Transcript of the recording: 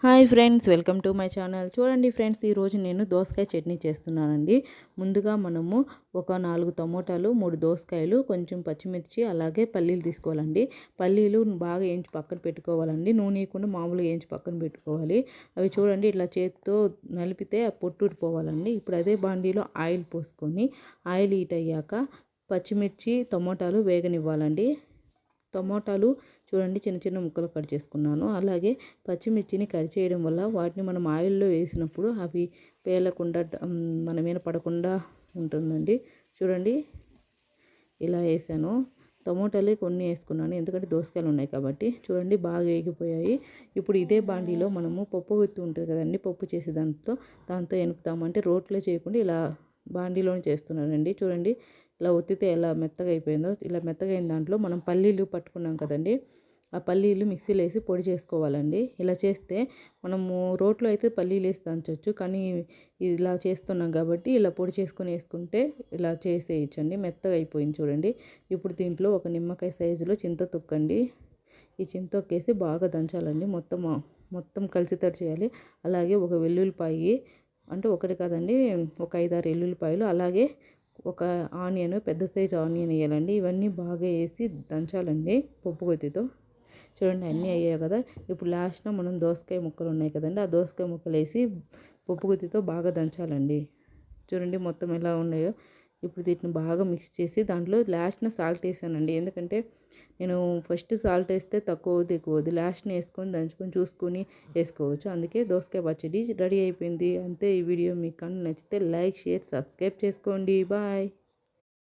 Hi friends, welcome to my channel. చూడండి friends, ఈరోజు నేను దోసకాయ చట్నీ చేస్తున్నానండి. ముందుగా మనము ఒక 4 టమోటాలు, 3 దోసకాయలు, కొంచెం పచ్చిమిర్చి, అలాగే పల్లీలు తీసుకోవాలండి. పల్లీలు బాగా వేయించి పక్కన పెట్టుకోవాలండి. నూనె వేయకుండా మామూలుగా వేయించి పక్కన పెట్టుకోవాలి. అవి చూడండి ఇట్లా చేతితో నలిపితే ఆ పొట్టు ఊడిపోవాలండి. ఇప్పుడు అదే బాండీలో ఆయిల్ పోసుకొని ఆయిల్ హీట్ అయ్యాక పచ్చిమిర్చి, టమోటాలు వేగనివ్వాలండి. టమోటాలు చూడండి చిన్న చిన్న ముక్కలు కట్ చేసుకున్నాను. అలాగే పచ్చిమిర్చిని కట్ చేయడం వల్ల వాటిని మనం ఆయిల్లో వేసినప్పుడు అవి పేలకుండా మన మీద పడకుండా ఉంటుందండి. చూడండి ఇలా వేసాను. టమోటాలు కొన్ని వేసుకున్నాను ఎందుకంటే దోసకాయలు ఉన్నాయి కాబట్టి. చూడండి బాగా వేగిపోయాయి. ఇప్పుడు ఇదే బాండీలో మనము పప్పు గుత్తి ఉంటుంది కదండి, పప్పు చేసే దాంతో ఎనుపుతామంటే రోట్లో చేయకుండా ఇలా బాండీలోనే చేస్తున్నానండి. చూడండి ఇలా ఒత్తితే ఎలా మెత్తగా అయిపోయిందో. ఇలా మెత్తగా అయిన దాంట్లో మనం పల్లీలు పట్టుకున్నాం కదండి, ఆ పల్లీలు మిక్సీలో వేసి పొడి చేసుకోవాలండి. ఇలా చేస్తే మనము రోట్లో అయితే పల్లీలు వేసి దంచవచ్చు, కానీ ఇలా చేస్తున్నాం కాబట్టి ఇలా పొడి చేసుకొని వేసుకుంటే ఇలా చేసేయచ్చండి. మెత్తగా అయిపోయింది చూడండి. ఇప్పుడు దీంట్లో ఒక నిమ్మకాయ సైజులో చింత తొక్కండి. ఈ చింతొక్కేసి బాగా దంచాలండి. మొత్తం కలిసేటట్టు చేయాలి. అలాగే ఒక వెల్లుల్లిపాయి, అంటే ఒకటి కాదండి, ఒక 5-6 ఎల్లుల్లిపాయలు, అలాగే ఒక ఆనియన్, పెద్ద సైజు ఆనియన్ వేయాలండి. ఇవన్నీ బాగా వేసి దంచాలండి పప్పు గుత్తితో. చూడండి అన్నీ అయ్యాయి కదా. ఇప్పుడు లాస్ట్న మనం దోసకాయ ముక్కలు ఉన్నాయి కదండి, ఆ దోసకాయ ముక్కలు వేసి పప్పు గుత్తితో బాగా దంచాలండి. చూడండి మొత్తం ఎలా ఉన్నాయో. ఇప్పుడు వీటిని బాగా మిక్స్ చేసి దాంట్లో లాస్ట్న సాల్ట్ వేసానండి. ఎందుకంటే నేను ఫస్ట్ సాల్ట్ వేస్తే తక్కువది ఎక్కువది లాస్ట్ని వేసుకొని దంచుకొని చూసుకొని వేసుకోవచ్చు. అందుకే దోసకాయ పచ్చడి రెడీ అయిపోయింది. అంతే. ఈ వీడియో మీకు నచ్చితే లైక్, షేర్, సబ్స్క్రైబ్ చేసుకోండి. బాయ్.